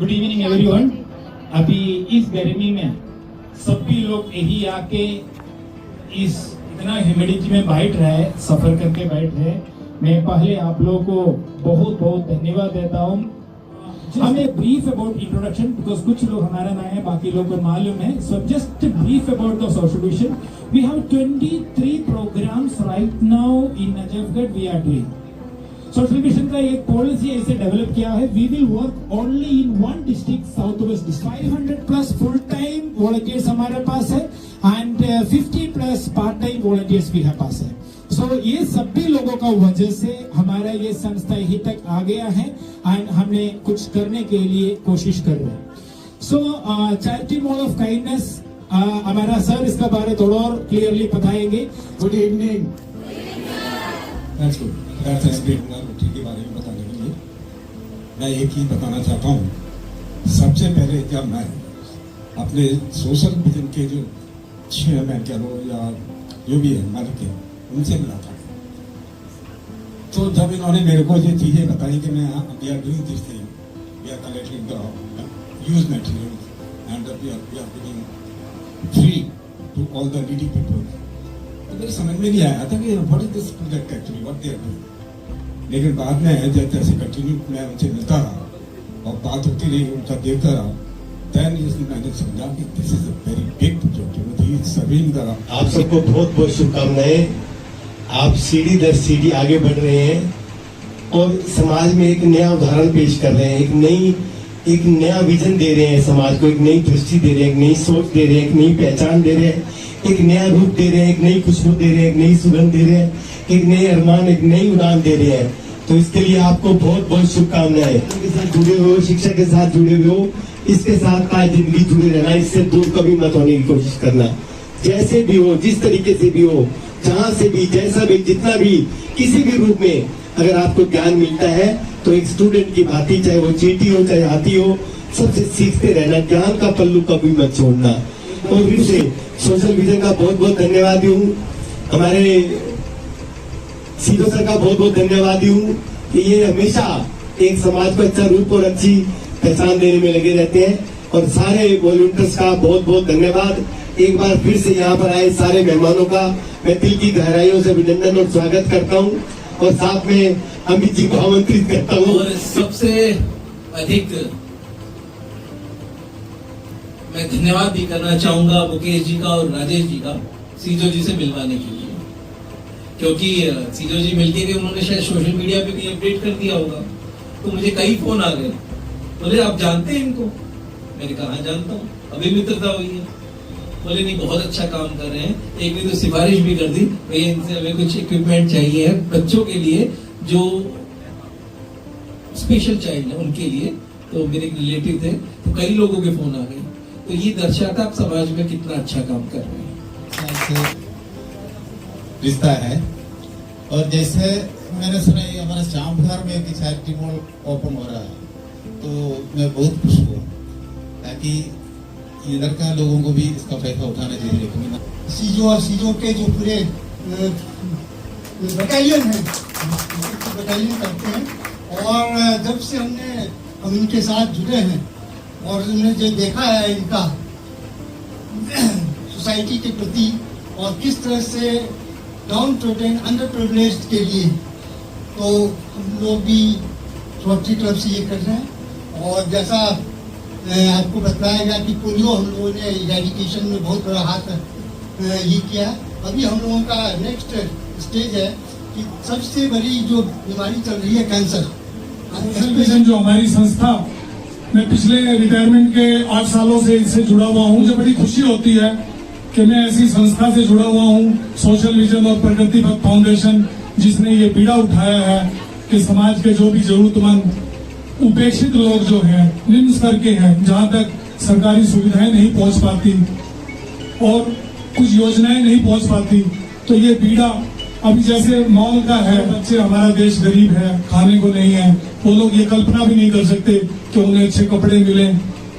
Good evening everyone. अभी इस गर्मी में सभी लोग यही आके इस इतना ह्यूमिडिटी में बैठ रहे, सफर करके बैठ रहे। मैं पहले आप लोगों को बहुत बहुत धन्यवाद देता हूँ। हमें ब्रीफ अबाउट इंट्रोडक्शन, बिकॉज कुछ लोग हमारा नए हैं, बाकी लोगों को मालूम है। So just brief about the social vision. We have 23 programmes right now in Najafgarh we are doing. Social mission का एक पॉलिसी ऐसे डेवलप किया है, we will work only in one district, south west district. 500 plus full time volunteers हमारे पास है and 50 plus part time volunteers भी हमारे पास है। सो ये सभी लोगों का वजह से हमारा ये संस्था यहीं तक आ गया है एंड हमने कुछ करने के लिए कोशिश कर रहे हैं। सो चैरिटी मॉल ऑफ काइंडनेस, हमारा सर इसका बारे थोड़ा और क्लियरली बताएंगे। Good evening. रोटी के बारे में बताने के लिए मैं एक ही बताना चाहता हूँ। सबसे पहले जब मैं अपने सोशल विजन के जो चेयरमैन कह लो या जो भी है मालिक है, उनसे मिला था, तो जब इन्होंने मेरे को ये चीजें बताई कि मैं we are doing this thing, we are collecting the use material and we are giving free to all the needy people, तो मेरे समझ में नहीं आया था कि what is this project actually, what they are doing. लेकिन बाद में जब जैसे कंटिन्यू मैं उनसे मिलता रहा और बात होती रही, उनका देखता रहा, देन मैंने समझा कि this is a very big project, serving the. आप सबको बहुत बहुत शुभकामनाएं। आप सीढ़ी दर सीढ़ी आगे बढ़ रहे हैं और समाज में एक नया उदाहरण पेश कर रहे हैं, एक नया विजन दे रहे हैं, समाज को एक नई दृष्टि दे रहे हैं, एक नई सोच दे रहे हैं, एक नई पहचान दे रहे हैं, एक नया रूप दे रहे हैं, एक नई खुशबू दे रहे हैं, एक नई सुगंध दे रहे हैं, एक नए अरमान, एक नई उड़ान दे रहे हैं। तो इसके लिए आपको बहुत बहुत शुभकामनाएं। के साथ जुड़े हुए हो, शिक्षा के साथ जुड़े हुए हो, इसके साथ का जिंदगी जुड़े रहना, इससे दूर कभी मत होने की कोशिश करना। जैसे भी हो, जिस तरीके से भी हो, जहाँ से भी, जैसा भी, जितना भी, किसी भी रूप में अगर आपको ज्ञान मिलता है तो एक स्टूडेंट की भांति, चाहे वो चींटी हो चाहे हाथी हो, सबसे सीखते रहना, ज्ञान का पल्लू कभी मत छोड़ना। और फिर से सोशल विजन का बहुत बहुत धन्यवाद हूँ, हमारे सीधो सर का बहुत बहुत धन्यवाद हूँ कि ये हमेशा एक समाज को अच्छा रूप और अच्छी पहचान देने में लगे रहते हैं। और सारे वॉलंटियर्स का बहुत बहुत धन्यवाद। एक बार फिर से यहाँ पर आए सारे मेहमानों का मैं दिल की गहराइयों से अभिनंदन और स्वागत करता हूँ और साथ में अमित जी को आमंत्रित करता हूँ। और सबसे अधिक मैं धन्यवाद भी करना चाहूंगा मुकेश जी का और राजेश जी का, सीजो जी से मिलवाने के लिए, क्योंकि सीजो जी मिलके गए, उन्होंने शायद सोशल मीडिया पे भी अपडेट कर दिया होगा, तो मुझे कई फोन आ गए, बोले आप जानते हैं इनको? मैंने कहा हाँ जानता हूँ, अभी मित्रता हुई है। बोले नहीं बहुत अच्छा काम कर रहे हैं। एक ने तो सिफारिश भी कर दी, भैया इनसे हमें कुछ इक्विपमेंट चाहिए है बच्चों के लिए जो स्पेशल चाइल्ड है उनके लिए, तो मेरे रिलेटिव थे, तो कई लोगों के फोन आ गए। तो ये दर्शाता आप समाज में कितना अच्छा काम कर रहे हैं। रिश्ता है। और जैसे मैंने सुना ये हमारा श्याम विहार में एक चैरिटी मॉल ओपन हो रहा है, तो मैं बहुत खुश हुआ, ताकि इधर का लोगों को भी इसका फायदा उठाना चाहिए। लेकिन सीजो और सीजो के जो पूरे बटालियन है, बटालियन करते हैं। और जब से हम इनके साथ जुड़े हैं और हमने जो देखा है इनका सोसाइटी के प्रति और किस तरह से डाउन ट्रोडन, अंडर प्रिविलेज्ड के लिए, तो हम लोग भी रोटरी क्लब से ये कर रहे हैं। और जैसा आपको बताया गया कि पोलियो हम लोगों ने इरेडिकेशन में बहुत बड़ा हाथ ये किया। अभी हम लोगों का नेक्स्ट स्टेज है कि सबसे बड़ी जो बीमारी चल रही है कैंसर। जो हमारी संस्था मैं पिछले रिटायरमेंट के 8 सालों से इससे जुड़ा हुआ हूँ। मुझे बड़ी खुशी होती है कि मैं ऐसी संस्था से जुड़ा हुआ हूँ, सोशल विजन और प्रगति पथ फाउंडेशन, जिसने ये बीड़ा उठाया है कि समाज के जो भी जरूरतमंद उपेक्षित लोग जो हैं, निम्न स्तर के हैं, जहाँ तक सरकारी सुविधाएं नहीं पहुँच पाती और कुछ योजनाएं नहीं पहुँच पाती, तो ये बीड़ा अभी जैसे मॉल का है, बच्चे, हमारा देश गरीब है, खाने को नहीं है, वो लोग ये कल्पना भी नहीं कर सकते कि उन्हें अच्छे कपड़े मिले,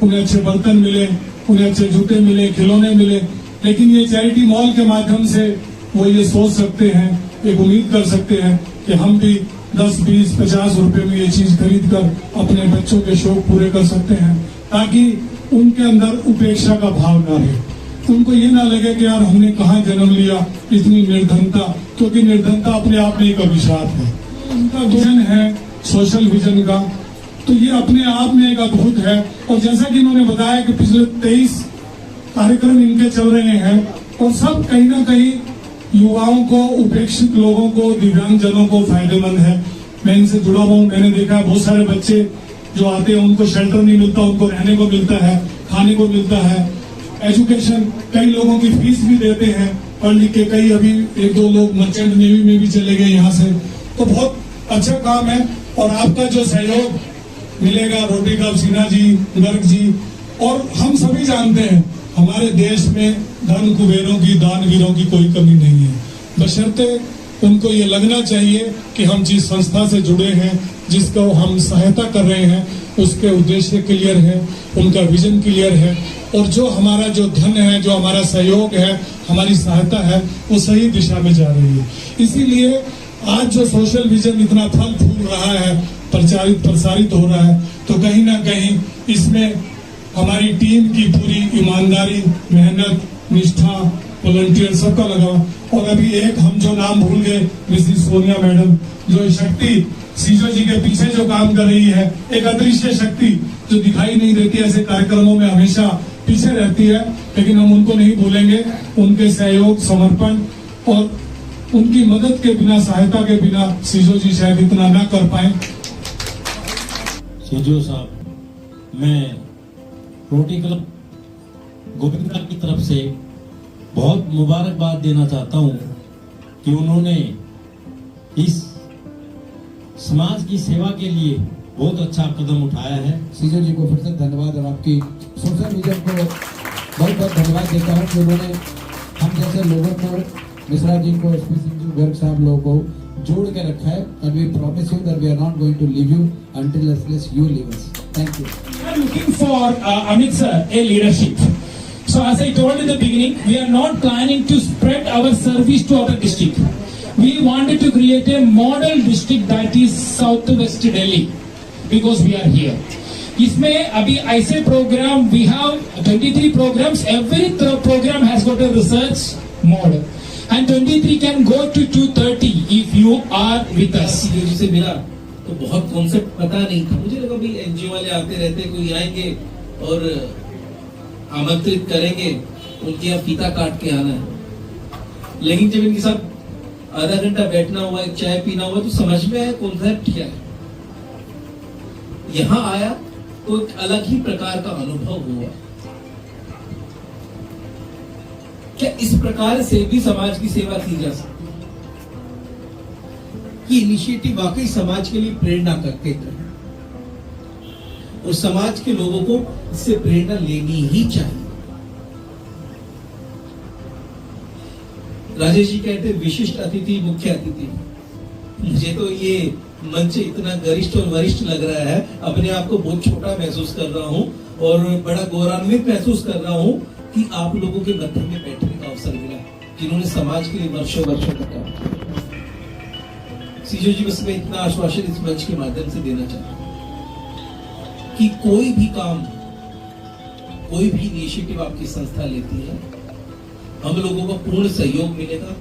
उन्हें अच्छे बर्तन मिले, उन्हें अच्छे जूते मिले, खिलौने मिले। लेकिन ये चैरिटी मॉल के माध्यम से वो ये सोच सकते हैं, एक उम्मीद कर सकते हैं कि हम भी 10, 20, 50 रुपए में ये चीज खरीद कर अपने बच्चों के शौक पूरे कर सकते हैं, ताकि उनके अंदर उपेक्षा का भाव ना रहे। उनको ये ना लगे कि यार हमने कहाँ जन्म लिया, इतनी निर्धनता, क्योंकि निर्धनता अपने आप में एक अभिशाप है। उनका विजन है सोशल विजन का, तो ये अपने आप में एक अद्भुत है। और जैसा कि इन्होंने बताया कि पिछले 23 कार्यक्रम इनके चल रहे हैं और सब कहीं ना कहीं युवाओं को, उपेक्षित लोगों को, दिव्यांगजनों को फायदेमंद है। मैं इनसे जुड़ा हुआ हूँ, मैंने देखा बहुत सारे बच्चे जो आते हैं उनको शेल्टर नहीं मिलता, उनको रहने को मिलता है, खाने को मिलता है, एजुकेशन, कई लोगों की फीस भी देते हैं पढ़ लिख के। कई अभी 1-2 लोग मर्चेंट नेवी में भी चले गए यहाँ से, तो बहुत अच्छा काम है। और आपका जो सहयोग मिलेगा, रोटी का सिन्हा जी, गर्ग जी, और हम सभी जानते हैं हमारे देश में धन कुबेरों की, दानवीरों की कोई कमी नहीं है, बशर्ते उनको ये लगना चाहिए कि हम जिस संस्था से जुड़े हैं, जिसको हम सहायता कर रहे हैं, उसके उद्देश्य क्लियर है, उनका विजन क्लियर है, और जो हमारा जो धन है, जो हमारा सहयोग है, हमारी सहायता है, वो सही दिशा में जा रही है। इसीलिए आज जो सोशल विजन इतना फल फूल रहा है, प्रचारित प्रसारित हो रहा है, तो कहीं ना कहीं इसमें हमारी टीम की पूरी ईमानदारी, मेहनत, निष्ठा, वॉलंटियर सबका लगा। और अभी एक हम जो नाम भूल गए, मिसेस सोनिया मैडम, जो शक्ति सीजो जी के पीछे जो काम कर रही है, एक अदृश्य शक्ति जो दिखाई नहीं देती, ऐसे कार्यक्रमों में हमेशा पीछे रहती है, लेकिन हम उनको नहीं भूलेंगे। उनके सहयोग, समर्पण और उनकी मदद के बिना, सहायता के बिना सीजो जी शायद इतना ना कर पाए। सीजो साहब, मैं रोटी क्लब गोविंदा की तरफ से बहुत मुबारकबाद देना चाहता हूं कि उन्होंने इस समाज की सेवा के लिए बहुत अच्छा कदम उठाया है। सीजो जी को फिर से धन्यवाद, और आपकी सोशल विजन को बहुत बहुत धन्यवाद देता हूँ कि उन्होंने हम जैसे लोगों को, मिश्रा जी को, एसपी सिंह जी, गर्ग साहब लोगों को जोड़ के रखा है। And we promise you that we are not going to leave you until you leave us. Thank you. We are looking for Amit sir, a leadership. So as I told in the beginning, we are not planning to spread our service to other district. We wanted to create a model district that is Southwest Delhi, because we are here. इसमें अभी ऐसे programme, we have 23 programs. Every program has got a research mode, and 23 can go to 230 if you are with us. सीजो जी से मिला तो बहुत concept पता नहीं था, मुझे लगा भाई एनजीओ वाले आते रहते, कोई आएंगे और आमंत्रित करेंगे, उनके यहाँ फीता काट के आना है। लेकिन जब इनके साथ आधा घंटा बैठना हुआ, एक चाय पीना हुआ, तो समझ में आया कॉन्सेप्ट क्या है। यहाँ आया तो एक अलग ही प्रकार का अनुभव हुआ। क्या इस प्रकार से भी समाज की सेवा की जा सकती है? ये इनिशिएटिव वाकई समाज के लिए प्रेरणा करते थे, और समाज के लोगों को इससे प्रेरणा लेनी ही चाहिए। राजेश जी कहते विशिष्ट अतिथि, मुख्य अतिथि। मुझे तो ये मंच इतना गरिष्ठ और वरिष्ठ लग रहा है, अपने आप को बहुत छोटा महसूस कर रहा हूँ और बड़ा गौरवान्वित महसूस कर रहा हूँ कि आप लोगों के मध्य में बैठने का अवसर मिला, जिन्होंने समाज के लिए वर्षों वर्षों तक काम किया। सीजो जी, बस मैं इतना आश्वासन इस मंच के माध्यम से देना चाहता हूं कि कोई भी काम, कोई भी इनिशिएटिव आपकी संस्था लेती है, हम लोगों को पूर्ण सहयोग मिलेगा,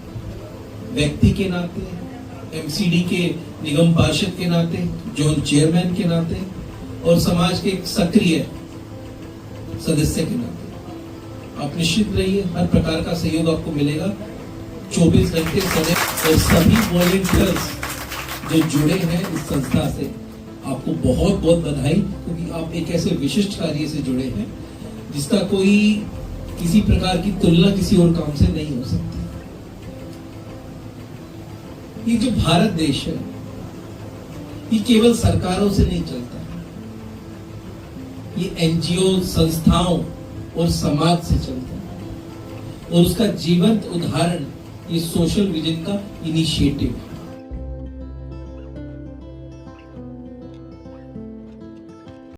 व्यक्ति के नाते, एमसीडी के निगम पार्षद के नाते, जोन चेयरमैन के नाते, और समाज के एक सक्रिय सदस्य के नाते। आप निश्चित रहिए, हर प्रकार का सहयोग आपको मिलेगा 24 घंटे समय। और सभी वॉलंटियर्स जो जुड़े हैं इस संस्था से, आपको बहुत बहुत बधाई, क्योंकि आप एक ऐसे विशिष्ट कार्य से जुड़े हैं जिसका कोई किसी प्रकार की तुलना किसी और काम से नहीं हो सकती। ये जो भारत देश है, ये केवल सरकारों से नहीं चलता, ये एनजीओ, संस्थाओं और समाज से चलता है, और उसका जीवंत उदाहरण ये सोशल विजन का इनिशिएटिव है।